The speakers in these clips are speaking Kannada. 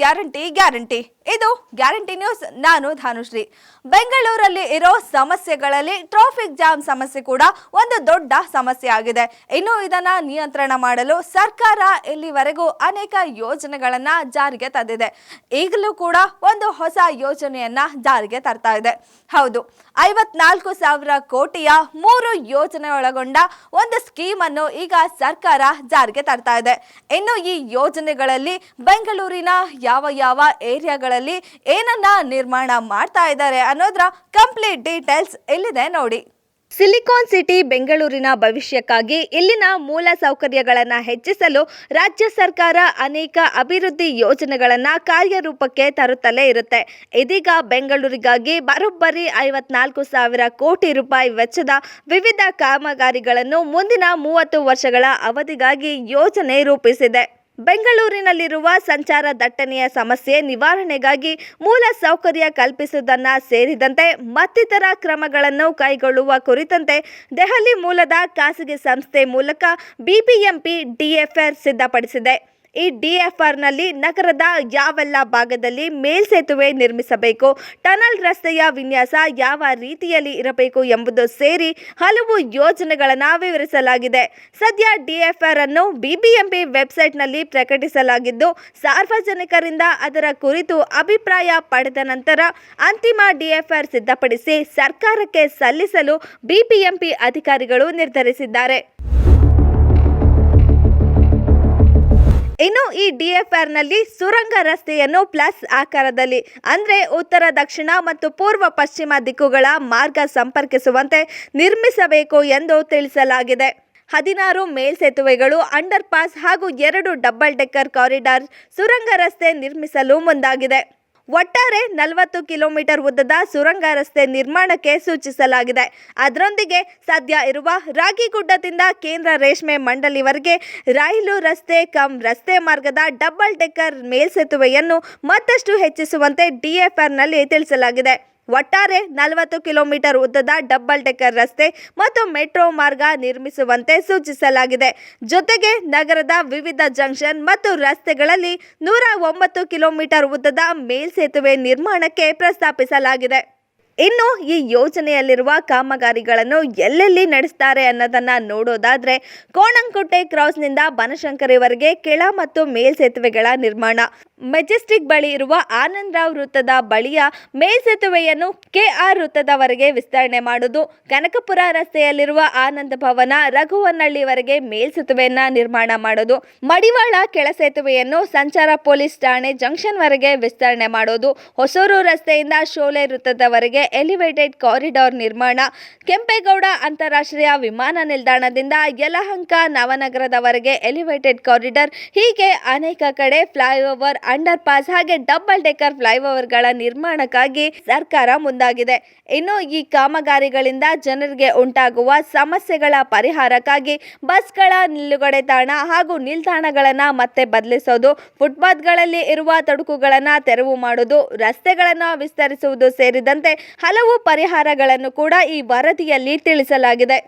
ಗ್ಯಾರಂಟಿ. ಇದು ಗ್ಯಾರಂಟಿ ನ್ಯೂಸ್. ನಾನು ಧಾನುಶ್ರೀ. ಬೆಂಗಳೂರಲ್ಲಿ ಇರೋ ಸಮಸ್ಯೆಗಳಲ್ಲಿ ಟ್ರಾಫಿಕ್ ಜಾಮ್ ಸಮಸ್ಯೆ ಕೂಡ ಒಂದು ದೊಡ್ಡ ಸಮಸ್ಯೆ ಆಗಿದೆ. ಇನ್ನು ಇದನ್ನ ನಿಯಂತ್ರಣ ಮಾಡಲು ಸರ್ಕಾರ ಇಲ್ಲಿವರೆಗೂ ಅನೇಕ ಯೋಜನೆಗಳನ್ನ ಜಾರಿಗೆ ತಂದಿದೆ. ಈಗಲೂ ಕೂಡ ಒಂದು ಹೊಸ ಯೋಜನೆಯನ್ನ ಜಾರಿಗೆ ತರ್ತಾ ಇದೆ. ಹೌದು, 54,000 ಕೋಟಿಯ 3 ಯೋಜನೆ ಒಳಗೊಂಡ ಒಂದು ಸ್ಕೀಮ್ ಅನ್ನು ಈಗ ಸರ್ಕಾರ ಜಾರಿಗೆ ತರ್ತಾ ಇದೆ. ಇನ್ನು ಈ ಯೋಜನೆಗಳಲ್ಲಿ ಬೆಂಗಳೂರಿನ ಯಾವ ಏರಿಯಾಗಳಲ್ಲಿ ಏನನ್ನ ನಿರ್ಮಾಣ ಮಾಡ್ತಾ ಇದ್ದಾರೆ ಅನ್ನೋದ್ರ ಕಂಪ್ಲೀಟ್ ಡೀಟೇಲ್ಸ್ ಇಲ್ಲಿದೆ ನೋಡಿ. ಸಿಲಿಕಾನ್ ಸಿಟಿ ಬೆಂಗಳೂರಿನ ಭವಿಷ್ಯಕ್ಕಾಗಿ ಇಲ್ಲಿನ ಮೂಲ ಸೌಕರ್ಯಗಳನ್ನು ಹೆಚ್ಚಿಸಲು ರಾಜ್ಯ ಸರ್ಕಾರ ಅನೇಕ ಅಭಿವೃದ್ಧಿ ಯೋಜನೆಗಳನ್ನು ಕಾರ್ಯರೂಪಕ್ಕೆ ತರುತ್ತಲೇ ಇರುತ್ತೆ. ಇದೀಗ ಬೆಂಗಳೂರಿಗಾಗಿ ಬರೋಬ್ಬರಿ 54,000 ಕೋಟಿ ರೂಪಾಯಿ ವೆಚ್ಚದ ವಿವಿಧ ಕಾಮಗಾರಿಗಳನ್ನು ಮುಂದಿನ 30 ವರ್ಷಗಳ ಅವಧಿಗಾಗಿ ಯೋಜನೆ ರೂಪಿಸಿದೆ. ಬೆಂಗಳೂರಿನಲ್ಲಿರುವ ಸಂಚಾರ ದಟ್ಟಣೆಯ ಸಮಸ್ಯೆ ನಿವಾರಣೆಗಾಗಿ ಮೂಲ ಸೌಕರ್ಯ ಕಲ್ಪಿಸುವುದನ್ನು ಸೇರಿದಂತೆ ಮತ್ತಿತರ ಕ್ರಮಗಳನ್ನು ಕೈಗೊಳ್ಳುವ ಕುರಿತಂತೆ ದೆಹಲಿ ಮೂಲದ ಖಾಸಗಿ ಸಂಸ್ಥೆ ಮೂಲಕ ಬಿಬಿಎಂಪಿ ಡಿಎಫ್ಆರ್ ಸಿದ್ಧಪಡಿಸಿದೆ. ಈ ಡಿಎಫ್ಆರ್ನಲ್ಲಿ ನಗರದ ಯಾವೆಲ್ಲ ಭಾಗದಲ್ಲಿ ಮೇಲ್ಸೇತುವೆ ನಿರ್ಮಿಸಬೇಕು, ಟನಲ್ ರಸ್ತೆಯ ವಿನ್ಯಾಸ ಯಾವ ರೀತಿಯಲ್ಲಿ ಇರಬೇಕು ಎಂಬುದು ಸೇರಿ ಹಲವು ಯೋಜನೆಗಳನ್ನು ವಿವರಿಸಲಾಗಿದೆ. ಸದ್ಯ ಡಿಎಫ್ಆರ್ ಅನ್ನು ಬಿಬಿಎಂಪಿ ವೆಬ್ಸೈಟ್ನಲ್ಲಿ ಪ್ರಕಟಿಸಲಾಗಿದ್ದು, ಸಾರ್ವಜನಿಕರಿಂದ ಅದರ ಕುರಿತು ಅಭಿಪ್ರಾಯ ಪಡೆದ ನಂತರ ಅಂತಿಮ ಡಿಎಫ್ಆರ್ ಸಿದ್ಧಪಡಿಸಿ ಸರ್ಕಾರಕ್ಕೆ ಸಲ್ಲಿಸಲು ಬಿಬಿಎಂಪಿ ಅಧಿಕಾರಿಗಳು ನಿರ್ಧರಿಸಿದ್ದಾರೆ. ಇನ್ನು ಈ ಡಿಎಫ್ಆರ್ನಲ್ಲಿ ಸುರಂಗ ರಸ್ತೆಯನ್ನು ಪ್ಲಸ್ ಆಕಾರದಲ್ಲಿ ಅಂದರೆ ಉತ್ತರ, ದಕ್ಷಿಣ ಮತ್ತು ಪೂರ್ವ, ಪಶ್ಚಿಮ ದಿಕ್ಕುಗಳ ಮಾರ್ಗ ಸಂಪರ್ಕಿಸುವಂತೆ ನಿರ್ಮಿಸಬೇಕು ಎಂದು ತಿಳಿಸಲಾಗಿದೆ. 16 ಮೇಲ್ಸೇತುವೆಗಳು, ಅಂಡರ್ ಪಾಸ್ ಹಾಗೂ 2 ಡಬಲ್ ಡೆಕ್ಕರ್ ಕಾರಿಡಾರ್ ಸುರಂಗ ರಸ್ತೆ ನಿರ್ಮಿಸಲು ಮುಂದಾಗಿದೆ. ಒಟ್ಟಾರೆ 40 ಕಿಲೋಮೀಟರ್ ಉದ್ದದ ಸುರಂಗ ರಸ್ತೆ ನಿರ್ಮಾಣಕ್ಕೆ ಸೂಚಿಸಲಾಗಿದೆ. ಅದರೊಂದಿಗೆ ಸದ್ಯ ಇರುವ ರಾಗಿಗುಡ್ಡದಿಂದ ಕೇಂದ್ರ ರೇಷ್ಮೆ ಮಂಡಳಿವರೆಗೆ ರೈಲು ರಸ್ತೆ ರಸ್ತೆ ಮಾರ್ಗದ ಡಬಲ್ ಡೆಕ್ಕರ್ ಮೇಲ್ಸೇತುವೆಯನ್ನು ಮತ್ತಷ್ಟು ಹೆಚ್ಚಿಸುವಂತೆ ಡಿಎಫ್ಆರ್ನಲ್ಲಿ ತಿಳಿಸಲಾಗಿದೆ. ಒಟ್ಟಾರೆ 40 ಕಿಲೋಮೀಟರ್ ಉದ್ದದ ಡಬಲ್ ಡೆಕ್ಕರ್ ರಸ್ತೆ ಮತ್ತು ಮೆಟ್ರೋ ಮಾರ್ಗ ನಿರ್ಮಿಸುವಂತೆ ಸೂಚಿಸಲಾಗಿದೆ. ಜೊತೆಗೆ ನಗರದ ವಿವಿಧ ಜಂಕ್ಷನ್ ಮತ್ತು ರಸ್ತೆಗಳಲ್ಲಿ 109 ಕಿಲೋಮೀಟರ್ ಉದ್ದದ ಮೇಲ್ಸೇತುವೆ ನಿರ್ಮಾಣಕ್ಕೆ ಪ್ರಸ್ತಾಪಿಸಲಾಗಿದೆ. ಇನ್ನು ಈ ಯೋಜನೆಯಲ್ಲಿರುವ ಕಾಮಗಾರಿಗಳನ್ನು ಎಲ್ಲೆಲ್ಲಿ ನಡೆಸ್ತಾರೆ ಅನ್ನೋದನ್ನ ನೋಡೋದಾದ್ರೆ, ಕೋಣಂಕುಂಟೆ ಕ್ರಾಸ್ನಿಂದ ಬನಶಂಕರಿವರೆಗೆ ಕೆಳ ಮತ್ತು ಮೇಲ್ಸೇತುವೆಗಳ ನಿರ್ಮಾಣ, ಮೆಜೆಸ್ಟಿಕ್ ಬಳಿ ಇರುವ ಆನಂದರಾವ್ ವೃತ್ತದ ಬಳಿಯ ಮೇಲ್ಸೇತುವೆಯನ್ನು ಕೆಆರ್ ವೃತ್ತದವರೆಗೆ ವಿಸ್ತರಣೆ ಮಾಡುವುದು, ಕನಕಪುರ ರಸ್ತೆಯಲ್ಲಿರುವ ಆನಂದ ಭವನ ರಘುವನಹಳ್ಳಿವರೆಗೆ ಮೇಲ್ಸೇತುವೆಯನ್ನ ನಿರ್ಮಾಣ ಮಾಡೋದು, ಮಡಿವಾಳ ಕೆಳ ಸೇತುವೆಯನ್ನು ಸಂಚಾರ ಪೊಲೀಸ್ ಠಾಣೆ ಜಂಕ್ಷನ್ವರೆಗೆ ವಿಸ್ತರಣೆ ಮಾಡೋದು, ಹೊಸೂರು ರಸ್ತೆಯಿಂದ ಶೋಲೆ ವೃತ್ತದವರೆಗೆ ಎಲಿವೇಟೆಡ್ ಕಾರಿಡಾರ್ ನಿರ್ಮಾಣ, ಕೆಂಪೇಗೌಡ ಅಂತಾರಾಷ್ಟ್ರೀಯ ವಿಮಾನ ನಿಲ್ದಾಣದಿಂದ ಯಲಹಂಕ ನವನಗರದವರೆಗೆ ಎಲಿವೇಟೆಡ್ ಕಾರಿಡಾರ್, ಹೀಗೆ ಅನೇಕ ಕಡೆ ಫ್ಲೈಓವರ್, ಅಂಡರ್ ಪಾಸ್ ಹಾಗೆ ಡಬಲ್ ಡೆಕ್ಕರ್ ಫ್ಲೈಓವರ್ಗಳ ನಿರ್ಮಾಣಕ್ಕಾಗಿ ಸರ್ಕಾರ ಮುಂದಾಗಿದೆ. ಇನ್ನು ಈ ಕಾಮಗಾರಿಗಳಿಂದ ಜನರಿಗೆ ಉಂಟಾಗುವ ಸಮಸ್ಯೆಗಳ ಪರಿಹಾರಕ್ಕಾಗಿ ಬಸ್ಗಳ ನಿಲುಗಡೆ ತಾಣ ಹಾಗೂ ನಿಲ್ದಾಣಗಳನ್ನು ಮತ್ತೆ ಬದಲಿಸೋದು, ಫುಟ್ಪಾತ್ಗಳಲ್ಲಿ ಇರುವ ತೊಡಕುಗಳನ್ನು ತೆರವು ಮಾಡುವುದು, ರಸ್ತೆಗಳನ್ನು ವಿಸ್ತರಿಸುವುದು ಸೇರಿದಂತೆ ಹಲವು ಪರಿಹಾರಗಳನ್ನು ಕೂಡ ಈ ವರದಿಯಲ್ಲಿ ತಿಳಿಸಲಾಗಿದೆ.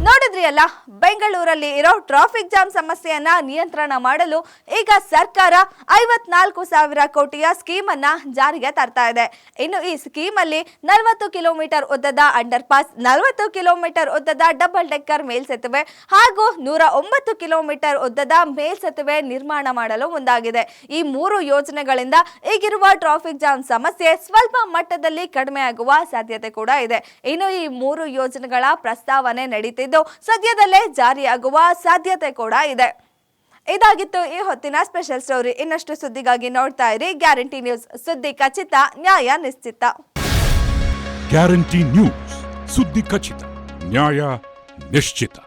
ನೋಡಿದ್ರಿಯಲ್ಲ, ಬೆಂಗಳೂರಲ್ಲಿ ಇರೋ ಟ್ರಾಫಿಕ್ ಜಾಮ್ ಸಮಸ್ಯೆಯನ್ನ ನಿಯಂತ್ರಣ ಮಾಡಲು ಈಗ ಸರ್ಕಾರ 54,000 ಕೋಟಿಯ ಸ್ಕೀಮ್ ಅನ್ನ ಜಾರಿಗೆ ತರ್ತಾ ಇದೆ. ಇನ್ನು ಈ ಸ್ಕೀಮ್ ಅಲ್ಲಿ 40 ಕಿಲೋಮೀಟರ್ ಉದ್ದದ ಅಂಡರ್ ಪಾಸ್, 40 ಕಿಲೋಮೀಟರ್ ಉದ್ದದ ಡಬಲ್ ಡೆಕ್ಕರ್ ಮೇಲ್ಸೇತುವೆ ಹಾಗೂ 109 ಕಿಲೋಮೀಟರ್ ಉದ್ದದ ಮೇಲ್ಸೇತುವೆ ನಿರ್ಮಾಣ ಮಾಡಲು ಮುಂದಾಗಿದೆ. ಈ 3 ಯೋಜನೆಗಳಿಂದ ಈಗಿರುವ ಟ್ರಾಫಿಕ್ ಜಾಮ್ ಸಮಸ್ಯೆ ಸ್ವಲ್ಪ ಮಟ್ಟದಲ್ಲಿ ಕಡಿಮೆ ಆಗುವ ಸಾಧ್ಯತೆ ಕೂಡ ಇದೆ. ಇನ್ನು ಈ 3 ಯೋಜನೆಗಳ ಪ್ರಸ್ತಾವನೆ ನಡೀತಿದ್ದು ಸದ್ಯದಲ್ಲೇ ಜಾರಿಯಾಗುವ ಸಾಧ್ಯತೆ ಕೂಡ ಇದೆ. ಇದಾಗಿತ್ತು ಈ ಹೊತ್ತಿನ ಸ್ಪೆಷಲ್ ಸ್ಟೋರಿ. ಇನ್ನಷ್ಟು ಸುದ್ದಿಗಾಗಿ ನೋಡ್ತಾ ಇರಿ ಗ್ಯಾರಂಟಿ ನ್ಯೂಸ್. ಸುದ್ದಿ ಖಚಿತ, ನ್ಯಾಯ ನಿಶ್ಚಿತ. ಗ್ಯಾರಂಟಿ ನ್ಯೂಸ್, ಸುದ್ದಿ ಖಚಿತ, ನ್ಯಾಯ ನಿಶ್ಚಿತ.